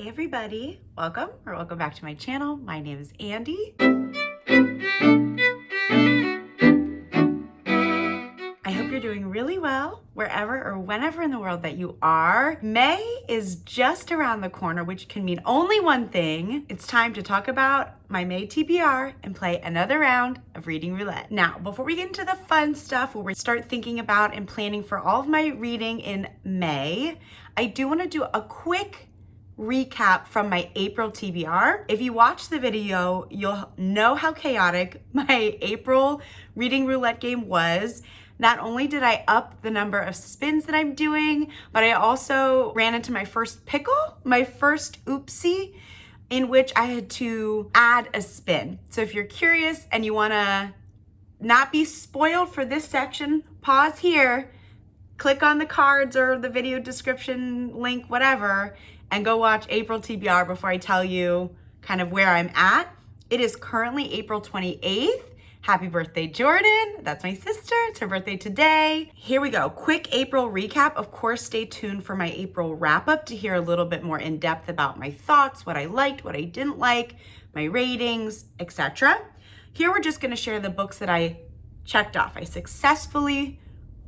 everybody. Welcome back to my channel. My name is Andy. I hope you're doing really well wherever or whenever in the world that you are. May is just around the corner, which can mean only one thing. It's time to talk about my May TBR and play another round of reading roulette. Now, before we get into the fun stuff where we start thinking about and planning for all of my reading in May, I do want to do a quick recap from my April TBR. If you watch the video, you'll know how chaotic my April reading roulette game was. Not only did I up the number of spins that I'm doing, but I also ran into my first pickle, my first oopsie, in which I had to add a spin. So if you're curious and you wanna not be spoiled for this section, pause here, click on the cards or the video description link, whatever, and go watch April TBR before I tell you kind of where I'm at. It is currently April 28th. Happy birthday, Jordan. That's my sister. It's her birthday today. Here we go. Quick April recap. Of course, stay tuned for my April wrap up to hear a little bit more in depth about my thoughts, what I liked, what I didn't like, my ratings, etc. Here we're just going to share the books that I checked off. I successfully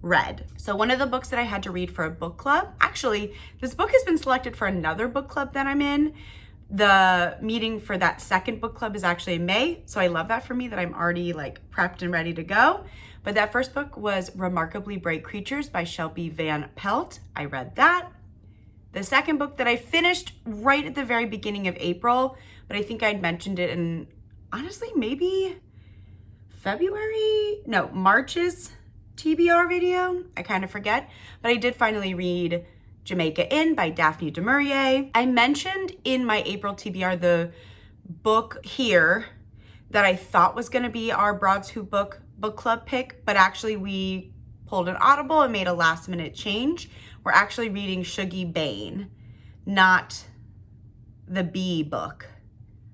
read. So one of the books that I had to read for a book club, actually, this book has been selected for another book club that I'm in. The meeting for that second book club is actually in May. So I love that for me that I'm already like prepped and ready to go. But that first book was Remarkably Bright Creatures by Shelby Van Pelt. I read that. The second book that I finished right at the very beginning of April, but I think I'd mentioned it in, honestly, maybe March's TBR video. I kind of forget, but I did finally read Jamaica Inn by Daphne du Maurier. I mentioned in my April TBR the book here that I thought was going to be our Broads Who book club pick, but actually we pulled an audible and made a last minute change. We're actually reading Shuggie Bain, not the Bee book.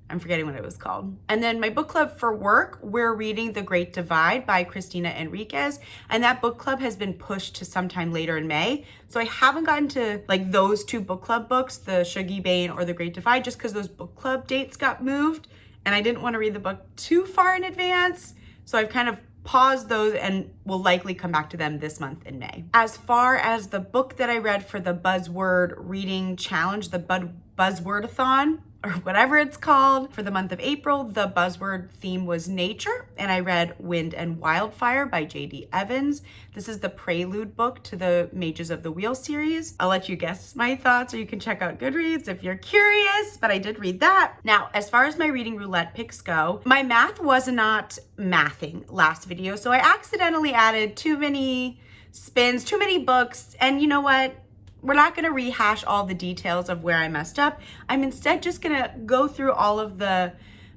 I'm forgetting what it was called. And then my book club for work, we're reading The Great Divide by Cristina Enriquez. And that book club has been pushed to sometime later in May. So I haven't gotten to like those two book club books, the Shuggie Bain or The Great Divide, just because those book club dates got moved. And I didn't want to read the book too far in advance. So I've kind of paused those and will likely come back to them this month in May. As far as the book that I read for the Buzzword Reading Challenge, the buzzwordathon, or whatever it's called, for the month of April, the buzzword theme was nature, and I read Wind and Wildfire by J.D. Evans. This is the prelude book to the Mages of the Wheel series. I'll let you guess my thoughts, or you can check out Goodreads if you're curious, but I did read that. Now, as far as my reading roulette picks go, my math was not mathing last video, so I accidentally added too many spins, too many books, and you know what? We're not going to rehash all the details of where I messed up. I'm instead just going to go through all of the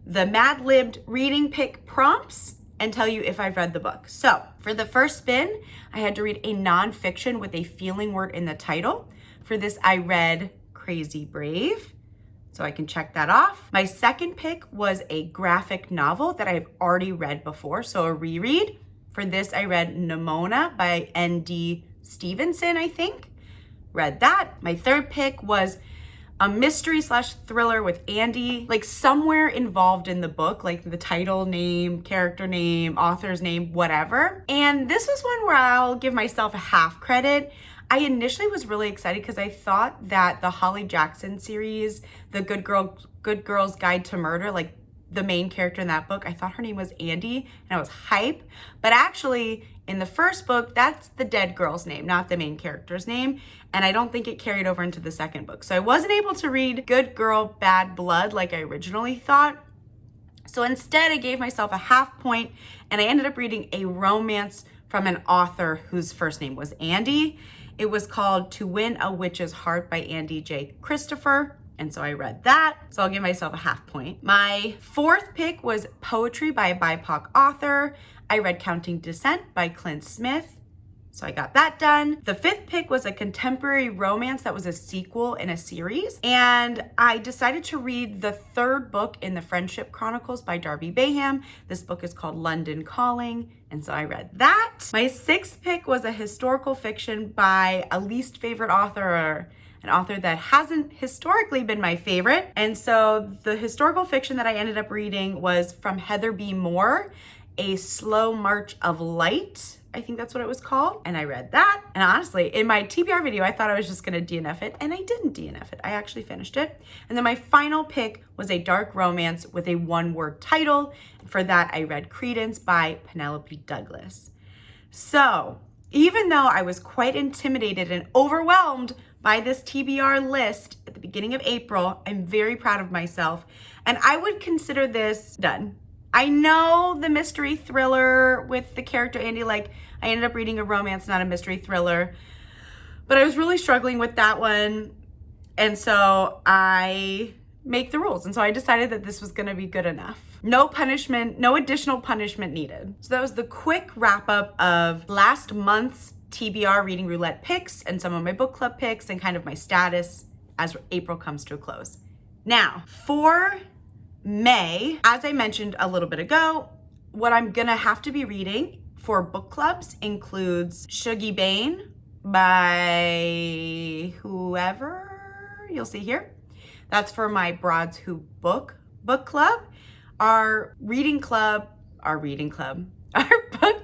mad-libbed reading pick prompts and tell you if I've read the book. So for the first spin, I had to read a nonfiction with a feeling word in the title. For this, I read Crazy Brave, so I can check that off. My second pick was a graphic novel that I've already read before, so a reread. For this, I read Nimona by N.D. Stevenson, I think. Read that. My third pick was a mystery / thriller with Andy, like somewhere involved in the book, like the title name, character name, author's name, whatever. And this was one where I'll give myself a half credit. I initially was really excited because I thought that the Holly Jackson series, the Good Girl's Guide to Murder, like the main character in that book, I thought her name was Andy, and I was hype. But actually, in the first book, that's the dead girl's name, not the main character's name. And I don't think it carried over into the second book. So I wasn't able to read Good Girl, Bad Blood like I originally thought. So instead, I gave myself a half point, and I ended up reading a romance from an author whose first name was Andy. It was called To Win a Witch's Heart by Andy J. Christopher. And so I read that. So I'll give myself a half point. My fourth pick was poetry by a BIPOC author. I read Counting Descent by Clint Smith. So I got that done. The fifth pick was a contemporary romance that was a sequel in a series. And I decided to read the third book in the Friendship Chronicles by Darby Baham. This book is called London Calling. And so I read that. My sixth pick was a historical fiction by a least favorite author, or an author that hasn't historically been my favorite. And so the historical fiction that I ended up reading was from Heather B. Moore, A Slow March of Light. I think that's what it was called. And I read that. And honestly, in my TBR video, I thought I was just gonna DNF it, and I didn't DNF it. I actually finished it. And then my final pick was a dark romance with a one-word title. And for that, I read Credence by Penelope Douglas. So even though I was quite intimidated and overwhelmed by this TBR list at the beginning of April, I'm very proud of myself. And I would consider this done. I know the mystery thriller with the character Andy, like I ended up reading a romance, not a mystery thriller, but I was really struggling with that one. And so I make the rules. And so I decided that this was gonna be good enough. No punishment, no additional punishment needed. So that was the quick wrap up of last month's TBR reading roulette picks and some of my book club picks and kind of my status as April comes to a close. Now, for May, as I mentioned a little bit ago, what I'm gonna have to be reading for book clubs includes Shuggie Bain by whoever you'll see here. That's for my Broads Who book club. Our book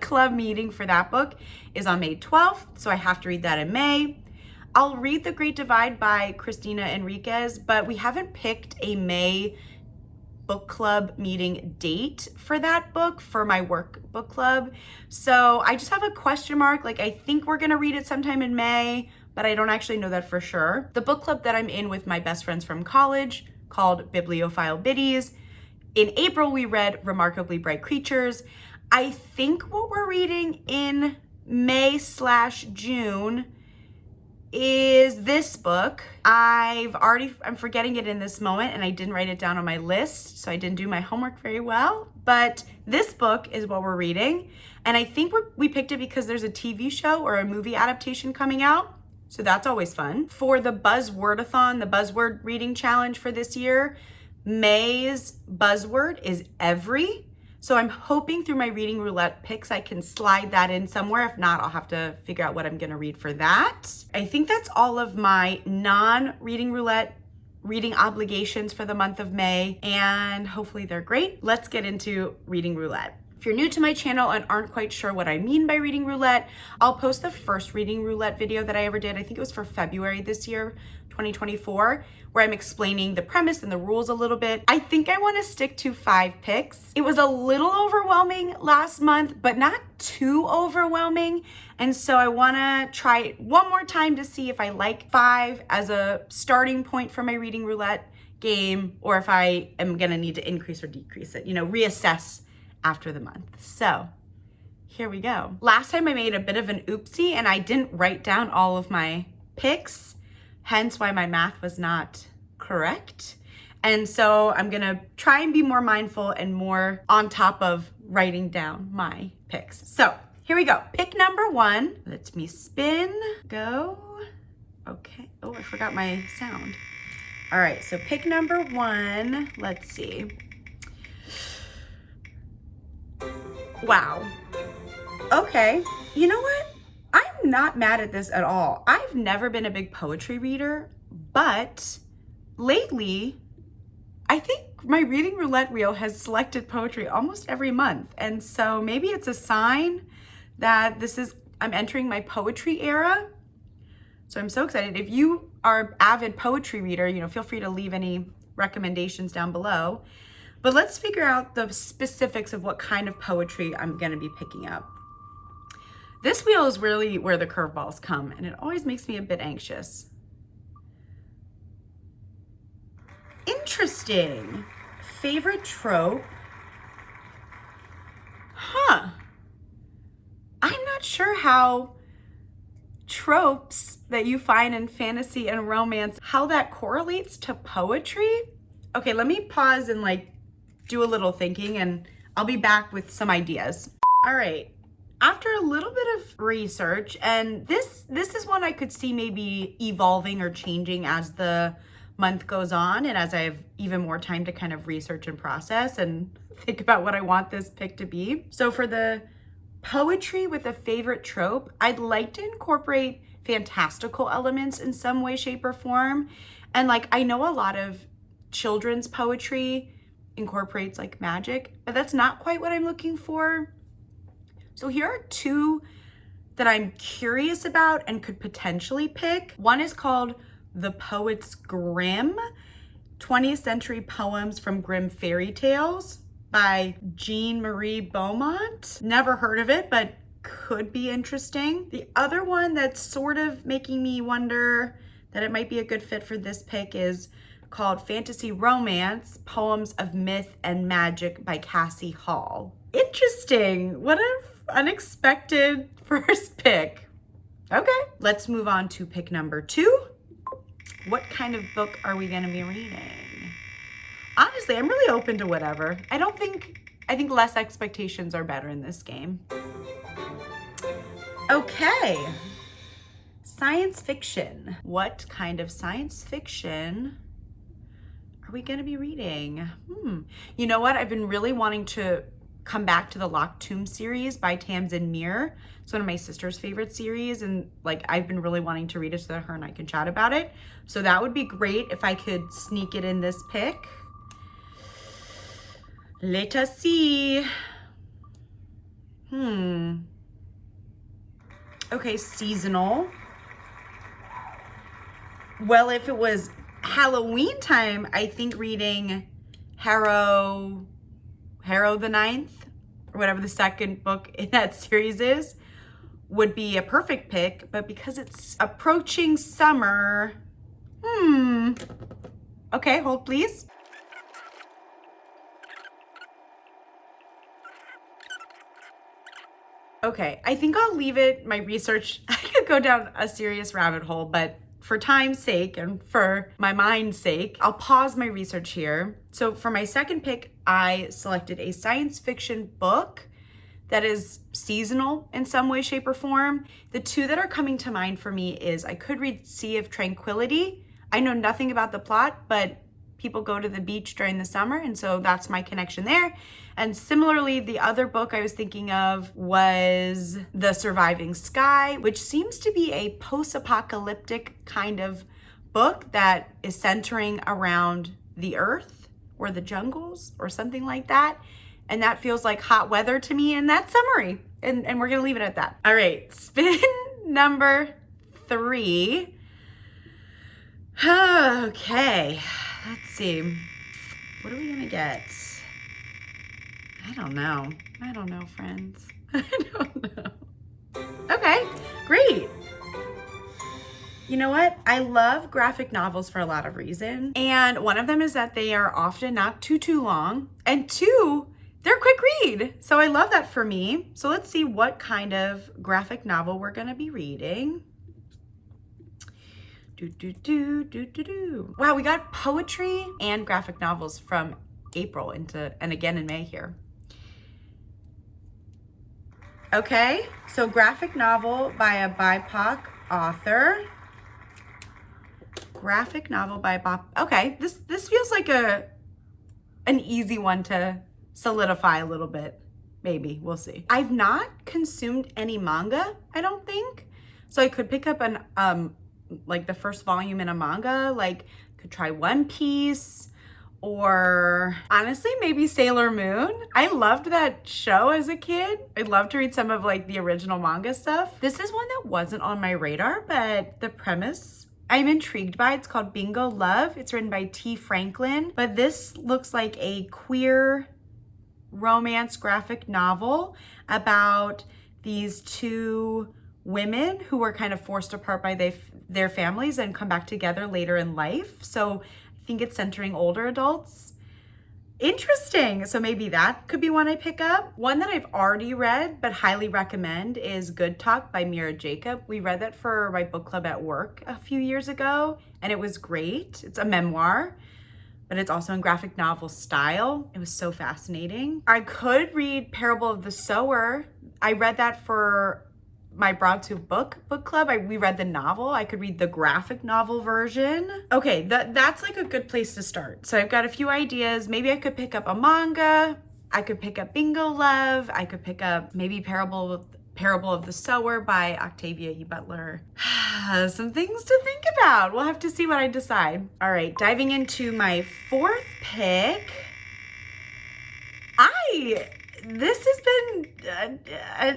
club meeting for that book is on May 12th, so I have to read that in May. I'll read The Great Divide by Christina Enriquez, but we haven't picked a May book club meeting date for that book for my work book club. So I just have a question mark. Like, I think we're gonna read it sometime in May, but I don't actually know that for sure. The book club that I'm in with my best friends from college called Bibliophile Biddies. In April, we read Remarkably Bright Creatures. I think what we're reading in May/June is this book. I'm forgetting it in this moment, and I didn't write it down on my list, so I didn't do my homework very well. But this book is what we're reading, and I think we picked it because there's a TV show or a movie adaptation coming out, so that's always fun. For the buzzwordathon, the buzzword reading challenge for this year, May's buzzword is every. So I'm hoping through my reading roulette picks, I can slide that in somewhere. If not, I'll have to figure out what I'm gonna read for that. I think that's all of my non-reading roulette reading obligations for the month of May, and hopefully they're great. Let's get into reading roulette. If you're new to my channel and aren't quite sure what I mean by reading roulette, I'll post the first reading roulette video that I ever did. I think it was for February this year, 2024, where I'm explaining the premise and the rules a little bit. I think I want to stick to 5 picks. It was a little overwhelming last month, but not too overwhelming. And so I want to try it one more time to see if I like 5 as a starting point for my reading roulette game, or if I am going to need to increase or decrease it, reassess after the month. So here we go. Last time I made a bit of an oopsie and I didn't write down all of my picks, hence why my math was not correct. And so I'm gonna try and be more mindful and more on top of writing down my picks. So here we go. Pick number 1. Let me spin, go. Okay, oh, I forgot my sound. All right, so pick number 1, let's see. Wow. Okay, you know what? I'm not mad at this at all. I've never been a big poetry reader, but lately, I think my reading roulette wheel has selected poetry almost every month. And so maybe it's a sign that I'm entering my poetry era. So I'm so excited. If you are an avid poetry reader, feel free to leave any recommendations down below. But let's figure out the specifics of what kind of poetry I'm gonna be picking up. This wheel is really where the curveballs come, and it always makes me a bit anxious. Interesting. Favorite trope? Huh. I'm not sure how tropes that you find in fantasy and romance, how that correlates to poetry. Okay, let me pause and do a little thinking, and I'll be back with some ideas. All right. After a little bit of research, and this is one I could see maybe evolving or changing as the month goes on, and as I have even more time to kind of research and process and think about what I want this pick to be. So for the poetry with a favorite trope, I'd like to incorporate fantastical elements in some way, shape, or form. And like, I know a lot of children's poetry incorporates like magic, but that's not quite what I'm looking for. So here are two that I'm curious about and could potentially pick. One is called The Poet's Grimm, 20th Century Poems from Grimm Fairy Tales by Jean Marie Beaumont. Never heard of it, but could be interesting. The other one that's sort of making me wonder that it might be a good fit for this pick is called Fantasy Romance, Poems of Myth and Magic by Cassie Hall. Interesting. What an unexpected first pick. Okay, let's move on to pick number 2. What kind of book are we gonna be reading? Honestly, I'm really open to whatever. I think less expectations are better in this game. Okay, science fiction. What kind of science fiction are we gonna be reading? You know what? I've been really wanting to come back to the Locked Tomb series by Tamsin Muir. It's one of my sister's favorite series, and like I've been really wanting to read it so that her and I can chat about it. So that would be great if I could sneak it in this pick. Let us see. Okay, seasonal. Well, if it was Halloween time, I think reading Harrow the Ninth, or whatever the second book in that series is, would be a perfect pick. But because it's approaching summer, okay, hold please. Okay, I think I'll leave it, my research, I could go down a serious rabbit hole, but for time's sake and for my mind's sake, I'll pause my research here. So for my second pick, I selected a science fiction book that is seasonal in some way, shape, or form. The two that are coming to mind for me is I could read Sea of Tranquility. I know nothing about the plot, but people go to the beach during the summer, and so that's my connection there. And similarly, the other book I was thinking of was The Surviving Sky, which seems to be a post-apocalyptic kind of book that is centering around the earth or the jungles or something like that. And that feels like hot weather to me, and that's summary. And we're gonna leave it at that. All right, spin number 3. Okay, let's see. What are we gonna get? I don't know, friends. I don't know. Okay, great. You know what? I love graphic novels for a lot of reasons. And one of them is that they are often not too long. And 2, they're quick read. So I love that for me. So let's see what kind of graphic novel we're gonna be reading. Wow, we got poetry and graphic novels from April and again in May here. Okay, so graphic novel by a BIPOC author. Graphic novel by okay, this feels like an easy one to solidify a little bit. Maybe, we'll see. I've not consumed any manga, I don't think. So I could pick up an like the first volume in a manga, like could try One Piece, or honestly, maybe Sailor Moon. I loved that show as a kid. I'd love to read some of like the original manga stuff. This is one that wasn't on my radar, but the premise I'm intrigued by. It's called Bingo Love. It's written by T. Franklin, but this looks like a queer romance graphic novel about these 2 women who were kind of forced apart by their families and come back together later in life. So I think it's centering older adults. Interesting. So maybe that could be one I pick up. One that I've already read but highly recommend is Good Talk by Mira Jacob. We read that for my book club at work a few years ago, and it was great. It's a memoir, but it's also in graphic novel style. It was so fascinating. I could read Parable of the Sower. I read that for my Broadtooth book club. We read the novel. I could read the graphic novel version. Okay, that's like a good place to start. So I've got a few ideas. Maybe I could pick up a manga. I could pick up Bingo Love. I could pick up maybe Parable Parable of the Sower by Octavia E. Butler. Some things to think about. We'll have to see what I decide. All right, diving into my fourth pick. This has been,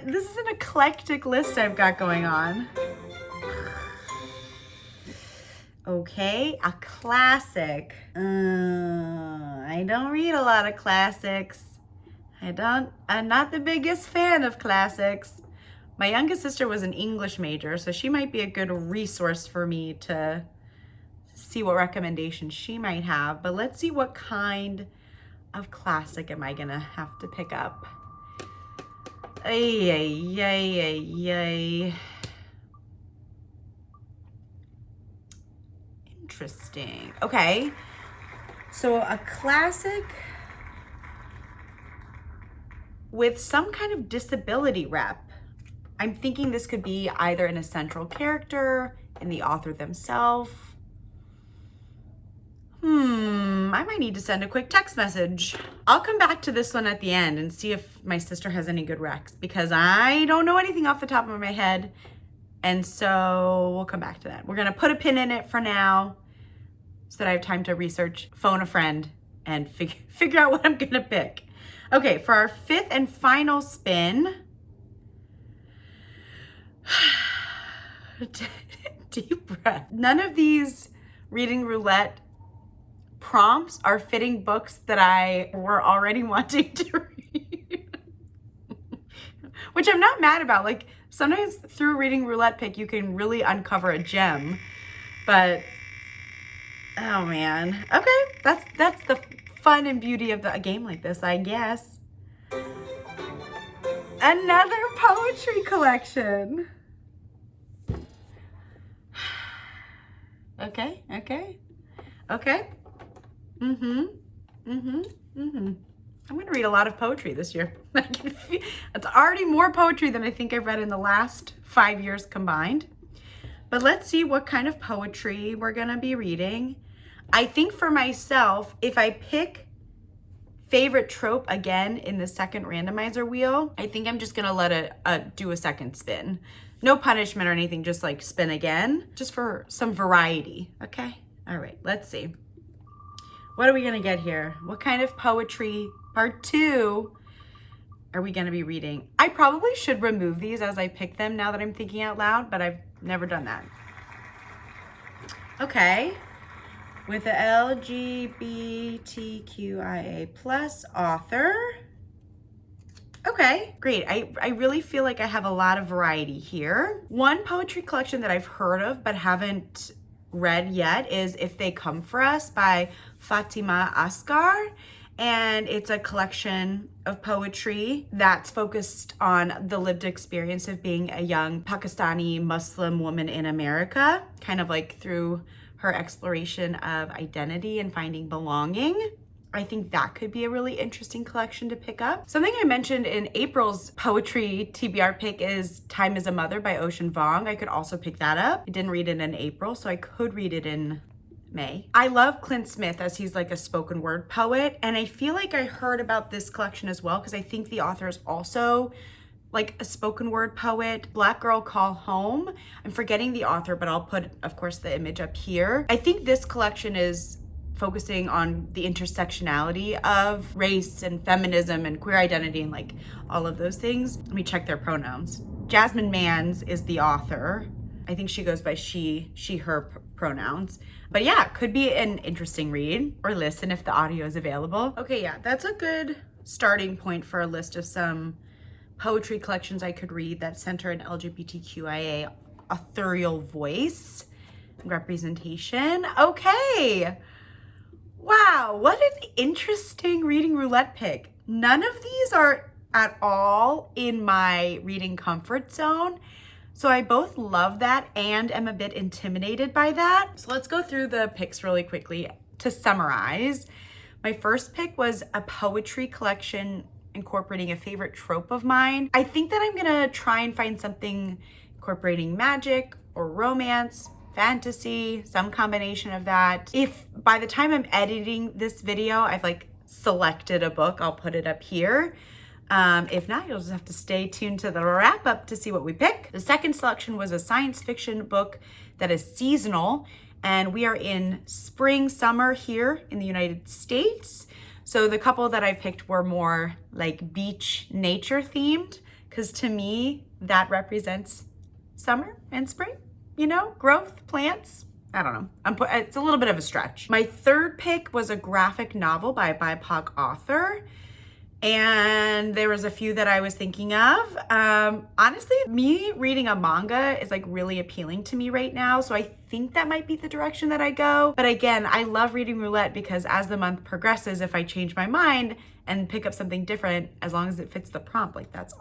this is an eclectic list I've got going on. Okay, a classic. I don't read a lot of classics. I'm not the biggest fan of classics. My youngest sister was an English major, so she might be a good resource for me to see what recommendations she might have. But let's see what kind of classic am I gonna have to pick up. Interesting. Okay, so a classic with some kind of disability rep. I'm thinking this could be either in a central character, in the author themselves. I might need to send a quick text message. I'll come back to this one at the end and see if my sister has any good recs, because I don't know anything off the top of my head. And so we'll come back to that. We're gonna put a pin in it for now so that I have time to research, phone a friend, and figure out what I'm gonna pick. Okay, for our fifth and final spin, deep breath. None of these reading roulette prompts are fitting books that I were already wanting to read, which I'm not mad about. Like, sometimes through reading roulette pick, you can really uncover a gem, but oh man. Okay, that's the fun and beauty of a game like this, I guess. Another poetry collection. Okay. I'm gonna read a lot of poetry this year. It's already more poetry than I think I've read in the last 5 years combined. But let's see what kind of poetry we're gonna be reading. I think for myself, if I pick favorite trope again in the second randomizer wheel, I think I'm just gonna let it do a second spin. No punishment or anything, just like spin again, just for some variety, okay? All right, let's see. What are we gonna get here? What kind of poetry, part 2, are we gonna be reading? I probably should remove these as I pick them now that I'm thinking out loud, but I've never done that. Okay, with the LGBTQIA+ author. Okay, great. I really feel like I have a lot of variety here. One poetry collection that I've heard of but haven't read yet is If They Come For Us by Fatima Asghar. And it's a collection of poetry that's focused on the lived experience of being a young Pakistani Muslim woman in America, kind of like through her exploration of identity and finding belonging. I think that could be a really interesting collection to pick up. Something I mentioned in April's poetry TBR pick is Time is a Mother by Ocean Vuong. I could also pick that up. I didn't read it in April, so I could read it in May. I love Clint Smith as he's like a spoken word poet, and I feel like I heard about this collection as well because I think the author is also like a spoken word poet. Black Girl Call Home. I'm forgetting the author, but I'll put, of course, the image up here. I think this collection is focusing on the intersectionality of race and feminism and queer identity and like all of those things. Let me check their pronouns. Jasmine Mans is the author. I think she goes by she, her pronouns. But yeah, could be an interesting read or listen if the audio is available. Okay, yeah, that's a good starting point for a list of some poetry collections I could read that center an LGBTQIA authorial voice and representation. Okay. Wow, what an interesting reading roulette pick. None of these are at all in my reading comfort zone. So I both love that and am a bit intimidated by that. So let's go through the picks really quickly to summarize. My first pick was a poetry collection incorporating a favorite trope of mine. I think that I'm gonna try and find something incorporating magic or romance, fantasy, some combination of that. If by the time I'm editing this video, I've like selected a book, I'll put it up here. If not, you'll just have to stay tuned to the wrap up to see what we pick. The second selection was a science fiction book that is seasonal, and we are in spring, summer here in the United States. So the couple that I picked were more like beach nature themed, because to me, that represents summer and spring, you know, growth, plants. I don't know. It's a little bit of a stretch. My third pick was a graphic novel by a BIPOC author. And there was a few that I was thinking of. Honestly, me reading a manga is like really appealing to me right now. So I think that might be the direction that I go. But again, I love reading roulette because as the month progresses, if I change my mind and pick up something different, as long as it fits the prompt, like that's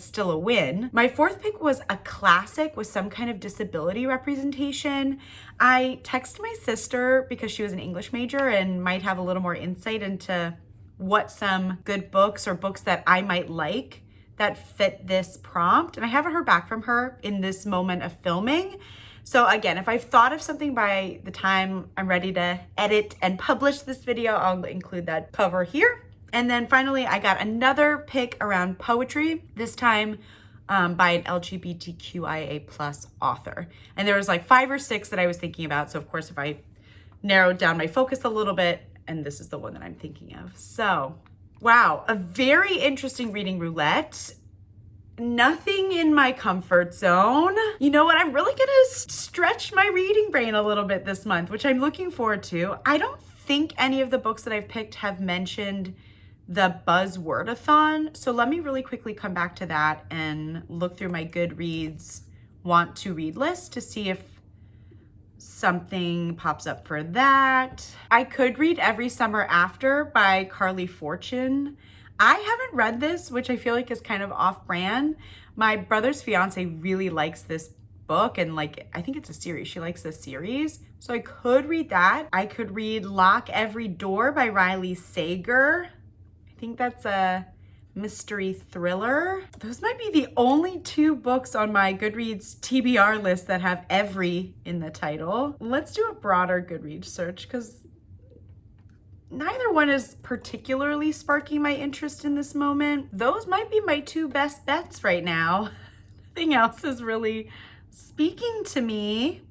still a win. My fourth pick was a classic with some kind of disability representation. I texted my sister because she was an English major and might have a little more insight into what some good books or books that I might like that fit this prompt. And I haven't heard back from her in this moment of filming. So again, if I've thought of something by the time I'm ready to edit and publish this video, I'll include that cover here. And then finally, I got another pick around poetry, this time by an LGBTQIA plus author. And there was like 5 or 6 that I was thinking about. So of course, if I narrowed down my focus a little bit, and this is the one that I'm thinking of. So, wow, a very interesting reading roulette. Nothing in my comfort zone. You know what? I'm really gonna stretch my reading brain a little bit this month, which I'm looking forward to. I don't think any of the books that I've picked have mentioned the buzzwordathon. So let me really quickly come back to that and look through my Goodreads want to read list to see if something pops up for that. I could read Every Summer After by Carly Fortune. I haven't read this, which I feel like is kind of off-brand. My brother's fiance really likes this book, and like, I think it's a series. She likes this series. So I could read that. I could read Lock Every Door by Riley Sager. I think that's a mystery thriller. Those might be the only 2 books on my Goodreads TBR list that have every in the title. Let's do a broader Goodreads search because neither one is particularly sparking my interest in this moment. Those might be my 2 best bets right now. Nothing else is really speaking to me.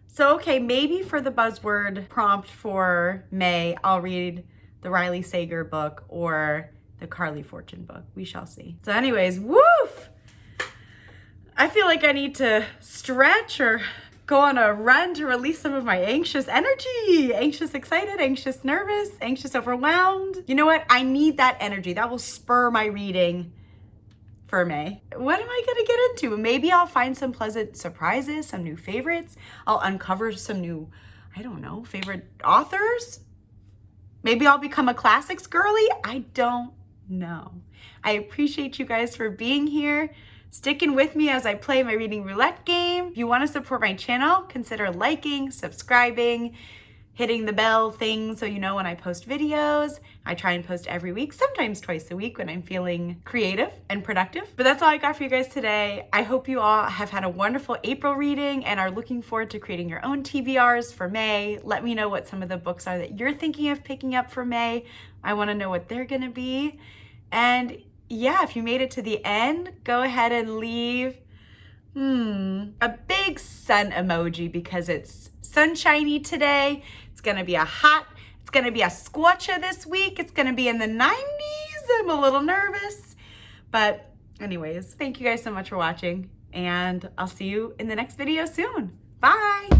So, okay, maybe for the buzzword prompt for May, I'll read the Riley Sager book or the Carly Fortune book. We shall see. So anyways, woof! I feel like I need to stretch or go on a run to release some of my anxious energy. Anxious excited, anxious nervous, anxious overwhelmed. You know what? I need that energy. That will spur my reading for May. What am I gonna get into? Maybe I'll find some pleasant surprises, some new favorites. I'll uncover some new, I don't know, favorite authors. Maybe I'll become a classics girly. I don't know. I appreciate you guys for being here, sticking with me as I play my reading roulette game. If you want to support my channel, consider liking, subscribing, hitting the bell thing so you know when I post videos. I try and post every week, sometimes twice a week when I'm feeling creative and productive. But that's all I got for you guys today. I hope you all have had a wonderful April reading and are looking forward to creating your own TBRs for May. Let me know what some of the books are that you're thinking of picking up for May. I want to know what they're gonna be. And yeah, if you made it to the end, go ahead and leave a big sun emoji because it's sunshiny today. It's gonna be it's gonna be a squatcha this week. It's gonna be in the 90s. I'm a little nervous. But anyways, thank you guys so much for watching, and I'll see you in the next video soon. Bye.